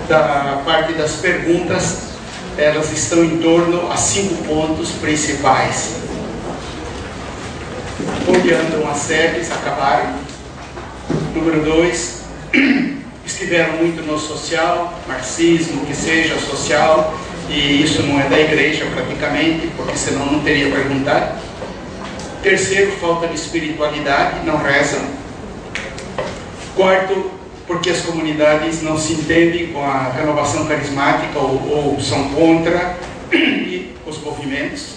da parte das perguntas, elas estão em torno a 5 pontos principais. Olhando as séries, acabaram. Número 2, estiveram muito no social, marxismo, que seja social, e isso não é da igreja praticamente, porque senão não teria perguntado. Terceiro, falta de espiritualidade, não rezam. Quarto, porque as comunidades não se entendem com a renovação carismática ou são contra os movimentos.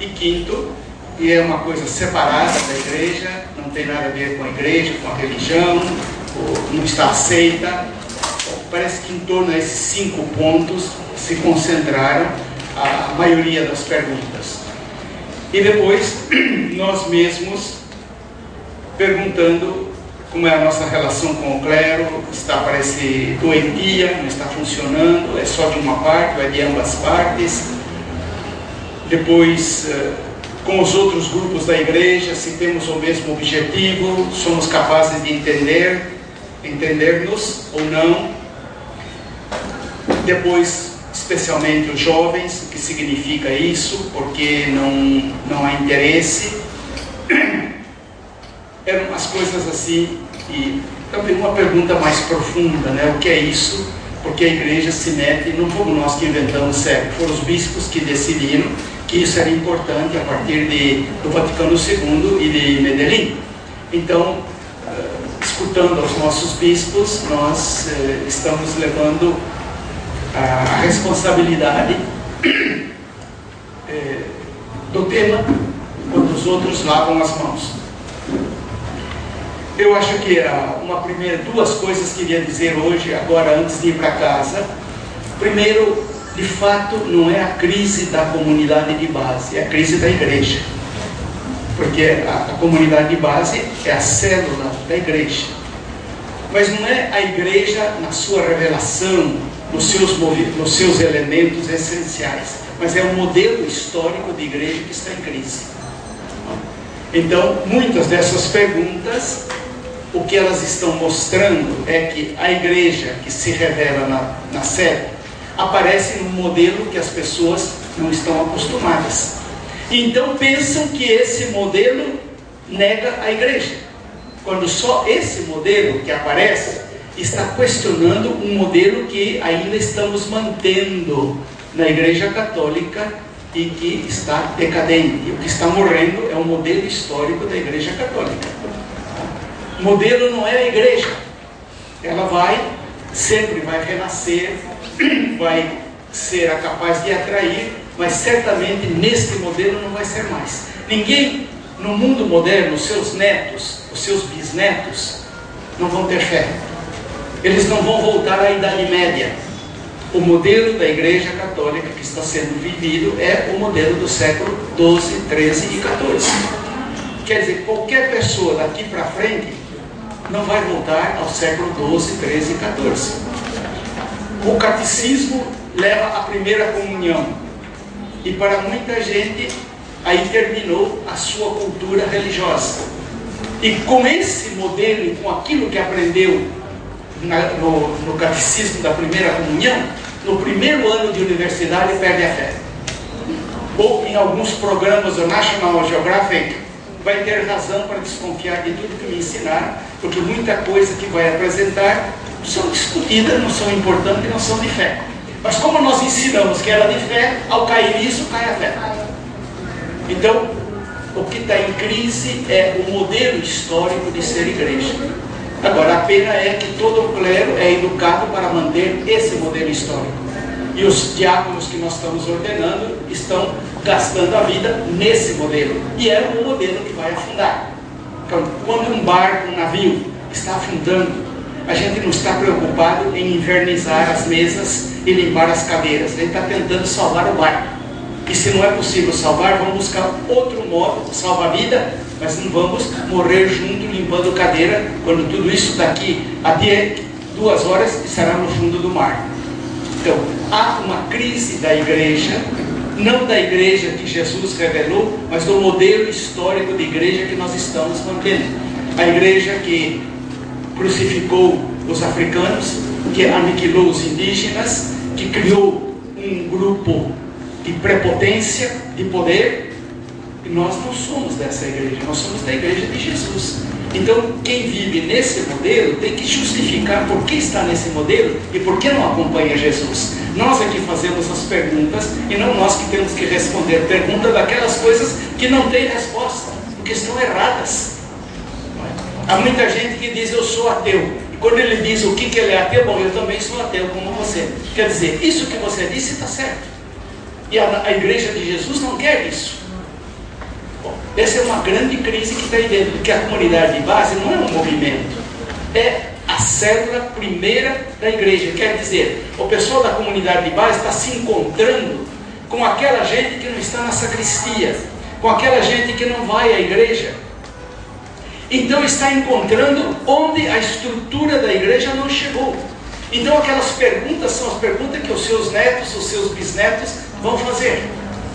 E quinto, e é uma coisa separada da igreja, não tem nada a ver com a igreja, com a religião, não está aceita. Parece que em torno a esses 5 pontos se concentraram a maioria das perguntas. E depois, nós mesmos perguntando como é a nossa relação com o clero, está, parece, doentia, não está funcionando, é só de uma parte, ou é de ambas partes. Depois, com os outros grupos da igreja, se temos o mesmo objetivo, somos capazes de entender-nos ou não. Depois, especialmente os jovens, o que significa isso, porque não há interesse. Eram umas coisas assim, e também uma pergunta mais profunda, né? O que é isso? Porque a igreja se mete, não fomos nós que inventamos, sério, foram os bispos que decidiram que isso era importante a partir do Vaticano II e de Medellín. Então, escutando aos nossos bispos, nós estamos levando a responsabilidade do tema quando os outros lavam as mãos. Eu acho que duas coisas que queria dizer hoje, agora antes de ir para casa. Primeiro, de fato, não é a crise da comunidade de base, é a crise da igreja. Porque a comunidade de base é a célula da igreja. Mas não é a igreja na sua revelação, nos seus elementos essenciais, mas é o modelo histórico de igreja que está em crise. Então, muitas dessas perguntas, o que elas estão mostrando é que a igreja que se revela na sede aparece num modelo que as pessoas não estão acostumadas. E então pensam que esse modelo nega a igreja, quando só esse modelo que aparece está questionando um modelo que ainda estamos mantendo na igreja católica e que está decadente. E o que está morrendo é o modelo histórico da igreja católica. O modelo não é a igreja. Ela sempre vai renascer, vai ser capaz de atrair, mas certamente neste modelo não vai ser mais. Ninguém no mundo moderno, os seus netos, os seus bisnetos, não vão ter fé. Eles não vão voltar à Idade Média. O modelo da Igreja Católica que está sendo vivido é o modelo do século XII, XIII e XIV. Quer dizer, qualquer pessoa daqui para frente não vai voltar ao século XII, XIII e XIV. O catecismo leva à primeira comunhão. E para muita gente, aí terminou a sua cultura religiosa. E com esse modelo e com aquilo que aprendeu no catecismo da primeira comunhão, no primeiro ano de universidade perde a fé. Ou em alguns programas do National Geographic vai ter razão para desconfiar de tudo que me ensinaram, porque muita coisa que vai apresentar são discutidas, não são importantes, não são de fé. Mas como nós ensinamos que era de fé, ao cair nisso, cai a fé. Então, o que está em crise é o modelo histórico de ser igreja. Agora, a pena é que todo o clero é educado para manter esse modelo histórico. E os diáconos que nós estamos ordenando estão gastando a vida nesse modelo. E é um modelo que vai afundar. Então, quando um barco, um navio está afundando, a gente não está preocupado em invernizar as mesas e limpar as cadeiras. A gente está tentando salvar o barco. E se não é possível salvar, vamos buscar outro modo de salvar a vida, mas não vamos morrer junto limpando cadeira, quando tudo isso daqui até 2 horas estará no fundo do mar. Então, há uma crise da igreja, não da igreja que Jesus revelou, mas do modelo histórico de igreja que nós estamos mantendo. A igreja que crucificou os africanos, que aniquilou os indígenas, que criou um grupo de prepotência, de poder. E nós não somos dessa igreja, nós somos da igreja de Jesus. Então, quem vive nesse modelo tem que justificar por que está nesse modelo e por que não acompanha Jesus. Nós é que fazemos as perguntas e não nós que temos que responder perguntas daquelas coisas que não têm resposta, porque estão erradas. Há muita gente que diz: eu sou ateu. E quando ele diz o que ele é ateu, bom, eu também sou ateu como você. Quer dizer, isso que você disse está certo. E a igreja de Jesus não quer isso. Bom, essa é uma grande crise que está aí dentro, porque a comunidade de base não é um movimento, é a célula primeira da igreja. Quer dizer, o pessoal da comunidade de base está se encontrando com aquela gente que não está na sacristia, com aquela gente que não vai à igreja. Então está encontrando onde a estrutura da igreja não chegou. Então aquelas perguntas são as perguntas que os seus netos, os seus bisnetos vão fazer,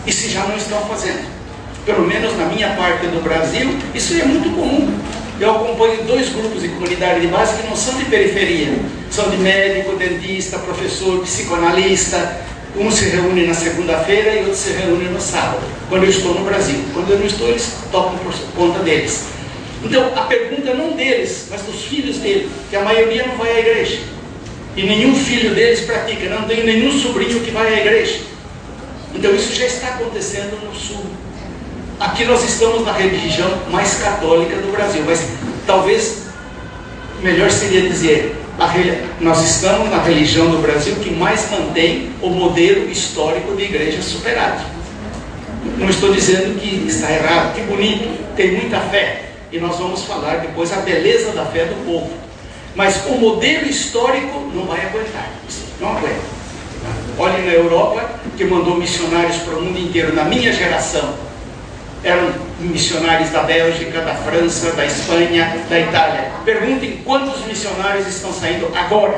e se já não estão fazendo. Pelo menos na minha parte do Brasil, isso é muito comum. Eu acompanho 2 grupos de comunidade de base que não são de periferia, são de médico, dentista, professor, psicanalista. Um se reúne na segunda-feira e outro se reúne no sábado, quando eu estou no Brasil. Quando eu não estou, eles tocam por conta deles. Então a pergunta não deles, mas dos filhos dele, que a maioria não vai à igreja, e nenhum filho deles pratica, não tenho nenhum sobrinho que vai à igreja. Então isso já está acontecendo no sul. Aqui nós estamos na religião mais católica do Brasil, mas talvez melhor seria dizer, nós estamos na religião do Brasil que mais mantém o modelo histórico de igreja superado. Não estou dizendo que está errado, que bonito, tem muita fé, e nós vamos falar depois a beleza da fé do povo. Mas o modelo histórico não vai aguentar, não aguenta. Olhe na Europa, que mandou missionários para o mundo inteiro. Na minha geração, eram missionários da Bélgica, da França, da Espanha, da Itália. Perguntem quantos missionários estão saindo agora,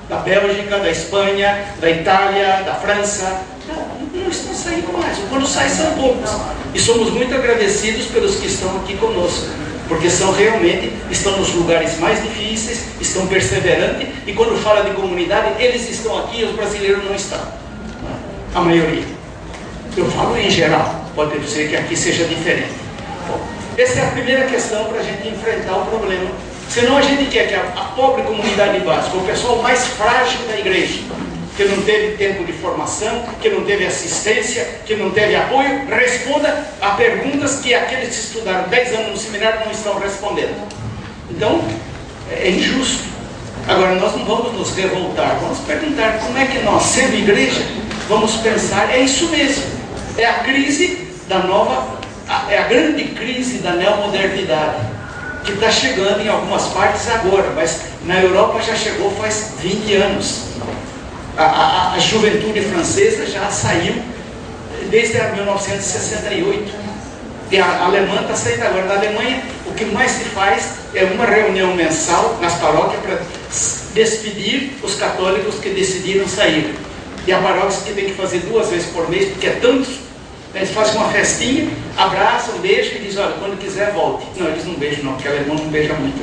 da Bélgica, da Espanha, da Itália, da França. Não estão saindo mais, quando saem são poucos. E somos muito agradecidos pelos que estão aqui conosco, porque são realmente, estão nos lugares mais difíceis, estão perseverantes, e quando fala de comunidade, eles estão aqui e os brasileiros não estão. A maioria. Eu falo em geral, pode ser que aqui seja diferente. Bom, essa é a primeira questão para a gente enfrentar o problema. Senão a gente quer que a pobre comunidade básica, o pessoal mais frágil da igreja, que não teve tempo de formação, que não teve assistência, que não teve apoio, responda a perguntas que aqueles que estudaram 10 anos no seminário não estão respondendo. Então, é injusto. Agora, nós não vamos nos revoltar, vamos perguntar como é que nós, sendo igreja, vamos pensar, é isso mesmo, é a crise da nova, é a grande crise da neomodernidade, que está chegando em algumas partes agora, mas na Europa já chegou faz 20 anos. A juventude francesa já saiu desde 1968. E a alemã está saindo agora. Na Alemanha, o que mais se faz é uma reunião mensal nas paróquias para despedir os católicos que decidiram sair. E há paróquias que tem que fazer 2 vezes por mês, porque é tantos. Eles fazem uma festinha, abraçam, beijam e dizem: olha, quando quiser volte. Não, eles não beijam não, porque alemão não beija muito.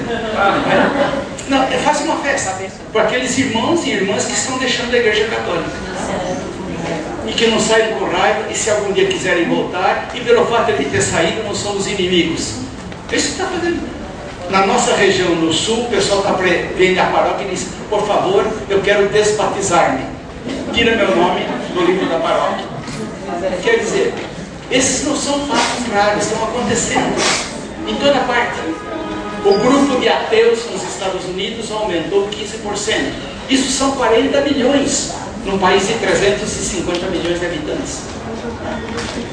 Não, fazem uma festa para aqueles irmãos e irmãs que estão deixando a igreja católica e que não saem com raiva, e se algum dia quiserem voltar, e pelo fato de ter saído não somos inimigos. Isso está fazendo. Na nossa região no sul, o pessoal vem da paróquia e diz: por favor, eu quero desbatizar-me, tira meu nome do livro da paróquia. Quer dizer, esses não são fatos raros, estão acontecendo em toda parte. O grupo de ateus nos Estados Unidos aumentou 15%. Isso são 40 milhões, num país de 350 milhões de habitantes.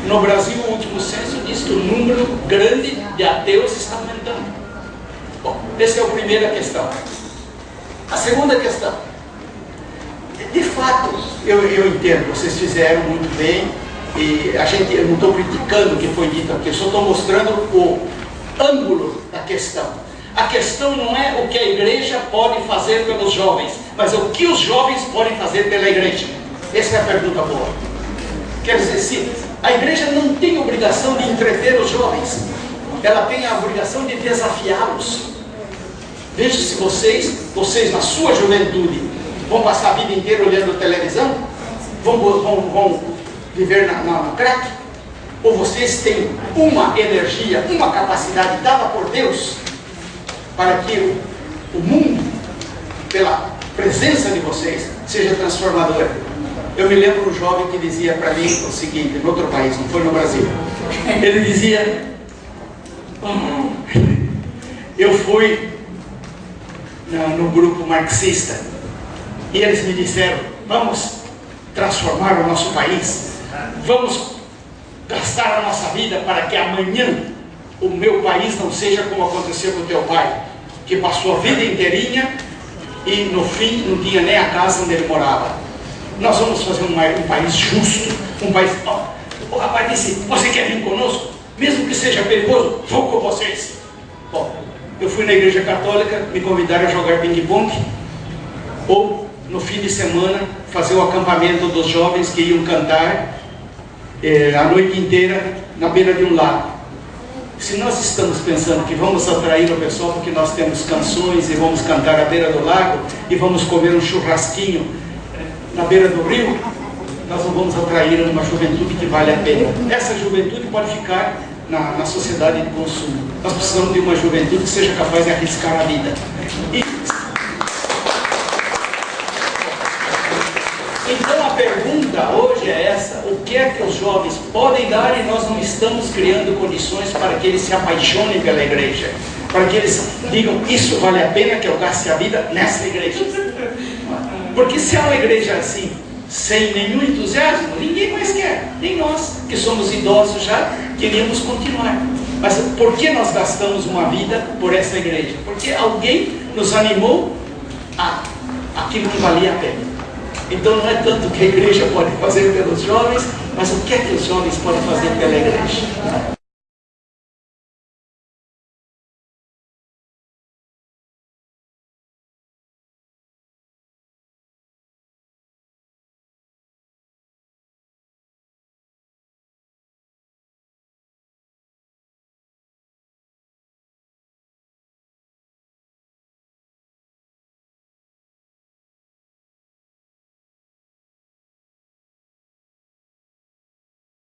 No Brasil, o último censo diz que o número grande de ateus está aumentando. Bom, essa é a primeira questão. A segunda questão. De fato, eu entendo, vocês fizeram muito bem, e eu não estou criticando o que foi dito aqui, eu só estou mostrando o ângulo da questão. A questão não é o que a igreja pode fazer pelos jovens, mas o que os jovens podem fazer pela igreja. Essa é a pergunta boa. Quer dizer, se a igreja não tem obrigação de entreter os jovens, ela tem a obrigação de desafiá-los. Veja se vocês na sua juventude, Vão passar a vida inteira olhando televisão? Vão viver na crack? Ou vocês têm uma energia, uma capacidade dada por Deus para que o mundo, pela presença de vocês, seja transformador? Eu me lembro um jovem que dizia para mim o seguinte, em outro país, não foi no Brasil. Ele dizia, eu fui no grupo marxista e eles me disseram, vamos transformar o nosso país, vamos gastar a nossa vida para que amanhã o meu país não seja como aconteceu com o teu pai, que passou a vida inteirinha e no fim não tinha nem a casa onde ele morava. Nós vamos fazer um país justo, um país... O rapaz disse, você quer vir conosco? Mesmo que seja perigoso, vou com vocês. Bom, eu fui na igreja católica, me convidaram a jogar ping-pong, ou no fim de semana fazer o acampamento dos jovens que iam cantar a noite inteira na beira de um lago. Se nós estamos pensando que vamos atrair o pessoal porque nós temos canções e vamos cantar à beira do lago e vamos comer um churrasquinho na beira do rio, nós não vamos atrair uma juventude que vale a pena. Essa juventude pode ficar na sociedade de consumo. Nós precisamos de uma juventude que seja capaz de arriscar a vida. Então a pergunta hoje é essa: o que é que os jovens podem dar e nós não estamos criando condições para que eles se apaixonem pela igreja? Para que eles digam, isso vale a pena que eu gaste a vida nessa igreja? Porque se é uma igreja assim, sem nenhum entusiasmo, ninguém mais quer. Nem nós, que somos idosos já, queríamos continuar. Mas por que nós gastamos uma vida por essa igreja? Porque alguém nos animou a aquilo que valia a pena. Então não é tanto o que a igreja pode fazer pelos jovens, mas o que é que os jovens podem fazer pela igreja.